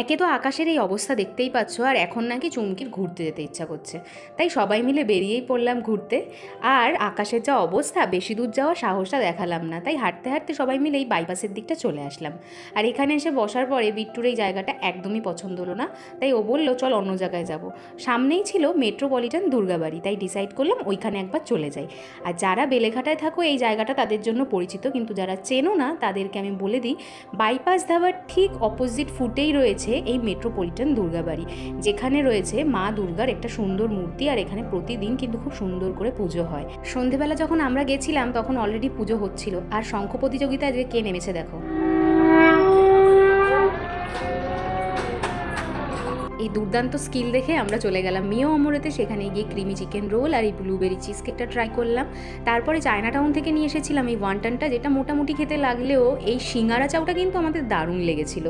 একে তো আকাশের এই অবস্থা দেখতেই পাচ্ছ, আর এখন নাকি চুমকির ঘুরতে যেতে ইচ্ছা করছে, তাই সবাই মিলে বেরিয়েই পড়লাম ঘুরতে। আর আকাশের যা অবস্থা, বেশি দূর যাওয়ার সাহসটা দেখালাম না, তাই হাঁটতে হাঁটতে সবাই মিলে এই বাইপাসের দিকটা চলে আসলাম। আর এখানে এসে বসার পরে বিট্টুর এই জায়গাটা একদমই পছন্দ হলো না, তাই ও বলল চল অন্য জায়গায় যাব। সামনেই ছিল মেট্রোপলিটন দুর্গাবাড়ি, তাই ডিসাইড করলাম ওইখানে একবার চলে যাই। আর যারা বেলেঘাটায় থাকো এই জায়গাটা তাদের জন্য পরিচিত, কিন্তু যারা চেনো না তাদেরকে আমি বলে দিই, বাইপাস ধাবার ঠিক অপোজিট ফুটেই রয়েছে এই মেট্রোপলিটন দুর্গাবাড়ি, যেখানে রয়েছে মা দুর্গার একটা সুন্দর মূর্তি। আর এখানে প্রতিদিন কিন্তু খুব সুন্দর করে পুজো হয়। সন্ধেবেলা যখন আমরা গেছিলাম তখন অলরেডি পুজো হচ্ছিল। আর শঙ্খ প্রতিযোগিতায় যে কে নেমেছে দেখো। এই দুর্দান্ত স্কিল দেখে আমরা চলে গেলাম মিও অমরেতে। সেখানে গিয়ে ক্রিমি চিকেন রোল আর এই ব্লুবেরি চিজ কেকটা ট্রাই করলাম। তারপরে চায়না টাউন থেকে নিয়ে এসেছিলাম এই ওয়ান্টনটা, যেটা মোটামুটি খেতে লাগলেও এই সিঙ্গারা চাউটা কিন্তু আমাদের দারুণ লেগেছিল।